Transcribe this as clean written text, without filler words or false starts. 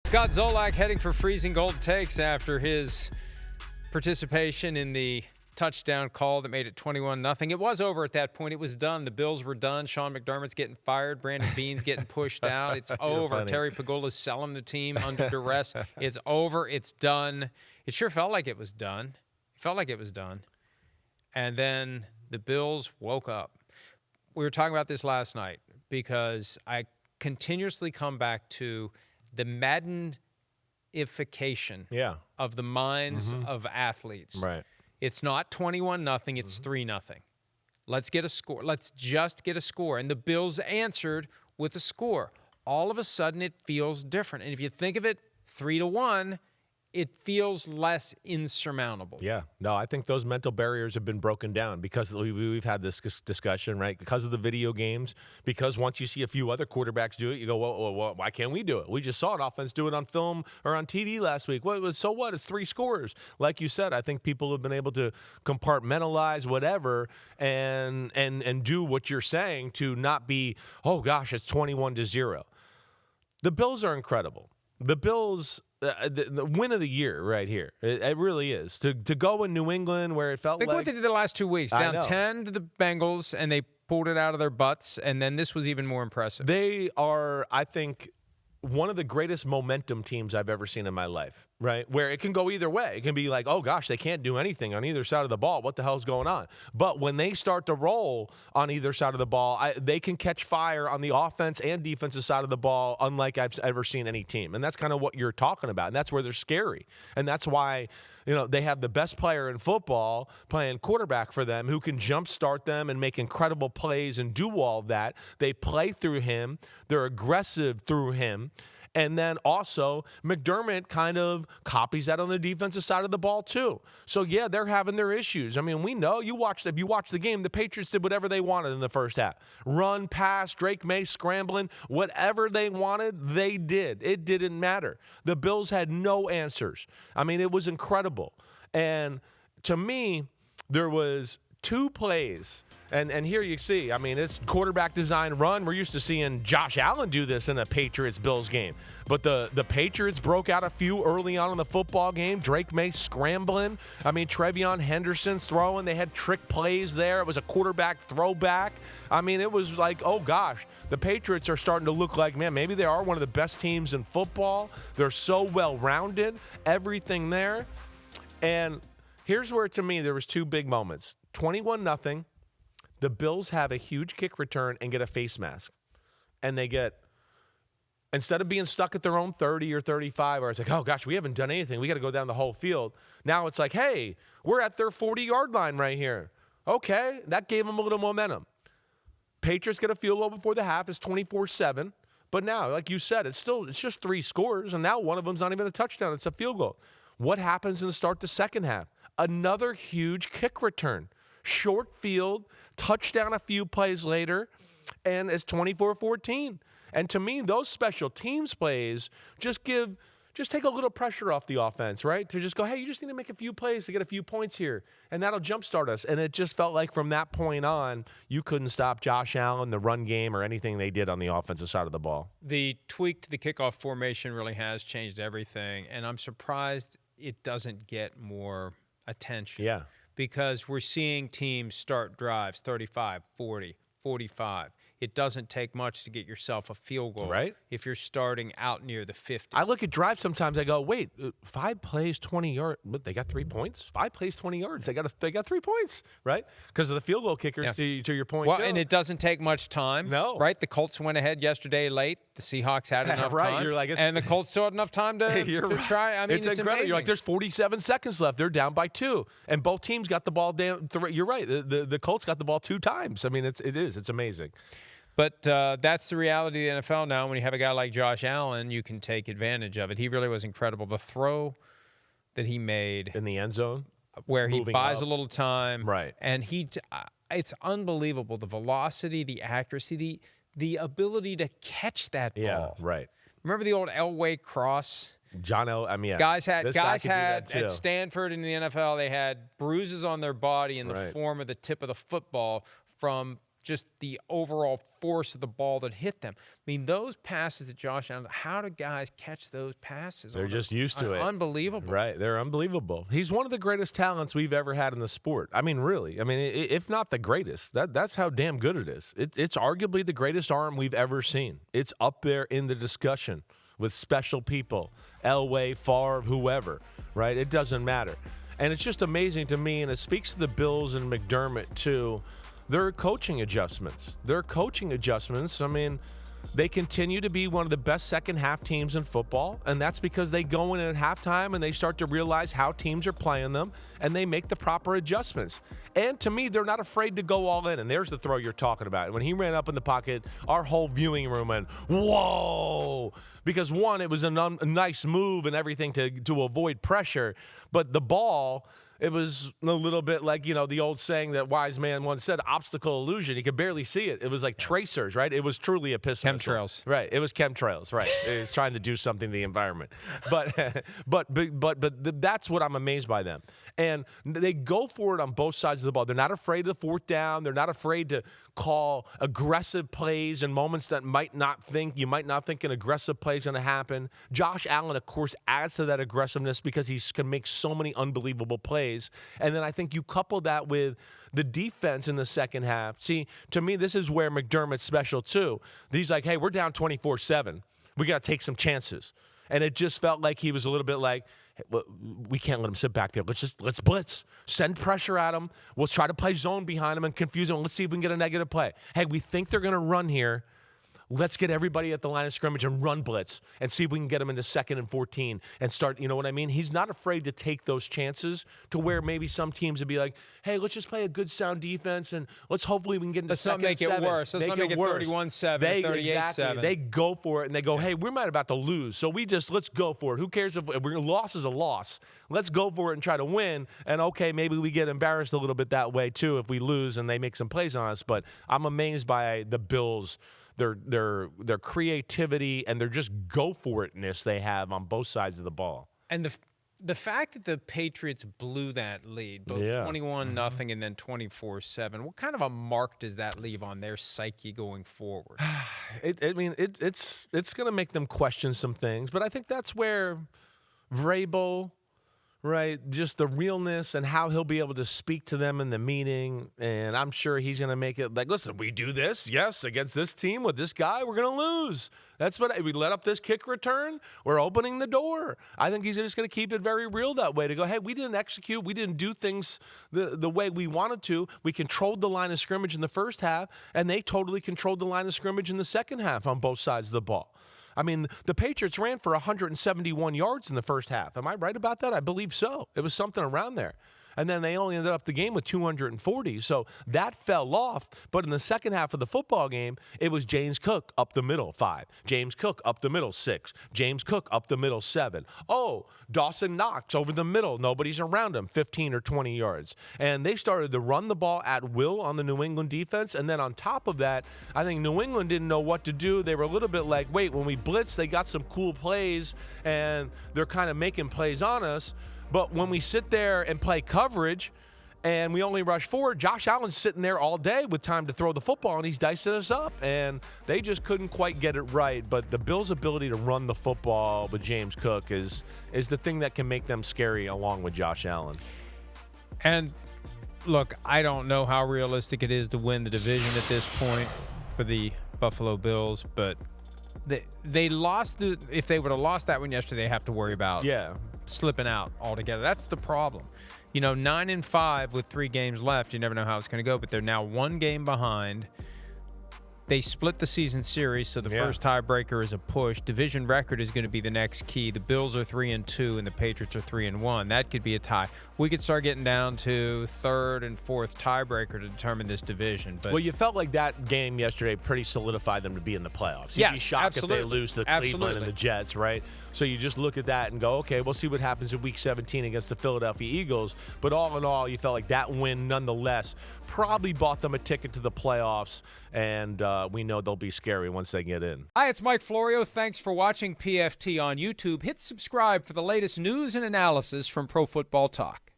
Scott Zolak heading for freezing gold takes after his participation in the touchdown call that made it 21-0. It was over at that point. It was done. The Bills were done. Sean McDermott's getting fired. Brandon Beane's getting pushed out. It's over. Terry Pagula's selling the team under duress. It's over. It's done. It sure felt like it was done. It felt like it was done. And then the Bills woke up. We were talking about this last night because I continuously come back to the Maddenification of the minds of athletes. Right. It's not 21-0, it's 3-0. Let's get a score. Let's just get a score. And the Bills answered with a score. All of a sudden, it feels different. And if you think of it 3-1, it feels less insurmountable. Yeah. No, I think those mental barriers have been broken down because we've had this discussion, right? Because of the video games, because once you see a few other quarterbacks do it, you go, well, why can't we do it? We just saw an offense do it on film or on TV last week. So what? It's 3 scores. Like you said, I think people have been able to compartmentalize whatever and do what you're saying to not be, oh, gosh, it's 21-0. The Bills are incredible. The Bills... the win of the year right here. It really is. To go in New England where it felt Think like... what they did the last 2 weeks. Down 10 to the Bengals, and they pulled it out of their butts, and then this was even more impressive. They are, I think, one of the greatest momentum teams I've ever seen in my life, right? Where it can go either way. It can be like, oh, gosh, they can't do anything on either side of the ball. What the hell's going on? But when they start to roll on either side of the ball, they can catch fire on the offense and defensive side of the ball unlike I've ever seen any team. And that's kind of what you're talking about. And that's where they're scary. And that's why, they have the best player in football playing quarterback for them who can jumpstart them and make incredible plays and do all of that. They play through him. They're aggressive through him. And then also McDermott kind of copies that on the defensive side of the ball too. So, yeah, they're having their issues. I mean, we know if you watch the game, the Patriots did whatever they wanted in the first half. Run, pass, Drake May scrambling, whatever they wanted, they did. It didn't matter. The Bills had no answers. I mean, it was incredible. And to me, there was 2 plays. And here you see, I mean, it's quarterback design run. We're used to seeing Josh Allen do this in a Patriots-Bills game. But the Patriots broke out a few early on in the football game. Drake May scrambling. I mean, Trevion Henderson's throwing. They had trick plays there. It was a quarterback throwback. I mean, it was like, oh, gosh, the Patriots are starting to look like, man, maybe they are one of the best teams in football. They're so well-rounded, everything there. And here's where, to me, there was 2 big moments. 21-0. The Bills have a huge kick return and get a face mask. And they get, instead of being stuck at their own 30 or 35, where it's like, oh, gosh, we haven't done anything. We got to go down the whole field. Now it's like, hey, we're at their 40-yard line right here. Okay, that gave them a little momentum. Patriots get a field goal before the half. It's 24-7. But now, like you said, it's just 3 scores, and now one of them's not even a touchdown. It's a field goal. What happens in the start the second half? Another huge kick return. Short field, touchdown a few plays later, and it's 24-14. And to me, those special teams plays just take a little pressure off the offense, right? To just go, hey, you just need to make a few plays to get a few points here, and that'll jumpstart us. And it just felt like from that point on, you couldn't stop Josh Allen, the run game, or anything they did on the offensive side of the ball. The tweak to the kickoff formation really has changed everything, and I'm surprised it doesn't get more attention. Yeah. Because we're seeing teams start drives 35, 40, 45. It doesn't take much to get yourself a field goal, right? If you're starting out near the 50. I look at drives sometimes. I go, wait, 5 plays, 20 yards. They got 3 points. 5 plays, 20 yards. They got 3 points, right? Because of the field goal kickers. Yeah. To your point. Well, and it doesn't take much time. No, right? The Colts went ahead yesterday late. The Seahawks had enough time. You're like, and the Colts still had enough time to try. I mean, it's incredible. Amazing. You're like, there's 47 seconds left. They're down by 2, and both teams got the ball down. You're right. The Colts got the ball 2 times. I mean, it's amazing. But that's the reality of the NFL now. When you have a guy like Josh Allen, you can take advantage of it. He really was incredible. The throw that he made in the end zone, where he buys a little time, right? And it's unbelievable. The velocity, the accuracy, the ability to catch that ball. Yeah, right. Remember the old Elway cross? Guys had at Stanford in the NFL, they had bruises on their body in the form of the tip of the football from just the overall force of the ball that hit them. I mean, those passes that Josh Allen, how do guys catch those passes? They're just used to it. Unbelievable. Right. They're unbelievable. He's one of the greatest talents we've ever had in the sport. I mean, really. I mean, if not the greatest, that's how damn good it is. It's arguably the greatest arm we've ever seen. It's up there in the discussion with special people, Elway, Favre, whoever, right? It doesn't matter. And it's just amazing to me, and it speaks to the Bills and McDermott, too. Their coaching adjustments. I mean, they continue to be one of the best second-half teams in football, and that's because they go in at halftime and they start to realize how teams are playing them, and they make the proper adjustments. And to me, they're not afraid to go all in, and there's the throw you're talking about. When he ran up in the pocket, our whole viewing room went, whoa! Because, one, it was a nice move and everything to avoid pressure, but the ball, it was a little bit like, the old saying that wise man once said, obstacle illusion. You could barely see it. It was like tracers, right? It was truly a pistol. Chemtrails. Right. It was chemtrails, right. It was trying to do something to the environment. But that's what I'm amazed by them. And they go for it on both sides of the ball. They're not afraid of the fourth down. They're not afraid to call aggressive plays in moments that you might not think an aggressive play is going to happen. Josh Allen, of course, adds to that aggressiveness because he can make so many unbelievable plays. And then I think you couple that with the defense in the second half. See, to me, this is where McDermott's special too. He's like, hey, we're down 24-7. We got to take some chances. And it just felt like he was a little bit like, hey, we can't let him sit back there. Let's blitz. Send pressure at him. We'll try to play zone behind him and confuse him. Let's see if we can get a negative play. Hey, we think they're going to run here. Let's get everybody at the line of scrimmage and run blitz and see if we can get them into 2nd and 14 and start, you know what I mean? He's not afraid to take those chances to where maybe some teams would be like, hey, let's just play a good, sound defense and let's hopefully we can get into 2nd and 7. Let's not make it worse. Let's not make it 31-7, 38-7. Exactly. They go for it and they go, hey, we're not about to lose, so let's go for it. Who cares if loss is a loss? Let's go for it and try to win. And, okay, maybe we get embarrassed a little bit that way too if we lose and they make some plays on us. But I'm amazed by the Bills, their creativity and their just go for itness they have on both sides of the ball. And the fact that the Patriots blew that lead, both 21-0 and then 24-7, what kind of a mark does that leave on their psyche going forward? It's going to make them question some things, but I think that's where Vrabel, right, just the realness and how he'll be able to speak to them in the meeting, and I'm sure he's going to make it like, listen, we do this, yes, against this team with this guy, we're going to lose. That's what we let up this kick return. We're opening the door. I think he's just going to keep it very real that way to go, hey, we didn't execute. We didn't do things the way we wanted to. We controlled the line of scrimmage in the first half, and they totally controlled the line of scrimmage in the second half on both sides of the ball. I mean, the Patriots ran for 171 yards in the first half. Am I right about that? I believe so. It was something around there. And then they only ended up the game with 240. So that fell off. But in the second half of the football game, it was James Cook up the middle, 5. James Cook up the middle, 6. James Cook up the middle, 7. Oh, Dawson Knox over the middle. Nobody's around him, 15 or 20 yards. And they started to run the ball at will on the New England defense. And then on top of that, I think New England didn't know what to do. They were a little bit like, wait, when we blitz, they got some cool plays, and they're kind of making plays on us. But when we sit there and play coverage and we only rush forward, Josh Allen's sitting there all day with time to throw the football, and he's dicing us up. And they just couldn't quite get it right. But the Bills' ability to run the football with James Cook is the thing that can make them scary along with Josh Allen. And, look, I don't know how realistic it is to win the division at this point for the Buffalo Bills, but they lost. If they would have lost that one yesterday, they have to worry about slipping out altogether. That's the problem. 9-5 with 3 games left. You never know how it's going to go, but they're now 1 game behind. They split the season series, so the first tiebreaker is a push. Division record is going to be the next key. The Bills are 3-2, and the Patriots are 3-1. That could be a tie. We could start getting down to 3rd and 4th tiebreaker to determine this division. But you felt like that game yesterday pretty solidified them to be in the playoffs. You'd be shocked if they lose to Cleveland and the Jets, right? So you just look at that and go, okay, we'll see what happens in Week 17 against the Philadelphia Eagles. But all in all, you felt like that win, nonetheless, probably bought them a ticket to the playoffs, and we know they'll be scary once they get in. Hi, it's Mike Florio. Thanks for watching PFT on YouTube. Hit subscribe for the latest news and analysis from Pro Football Talk.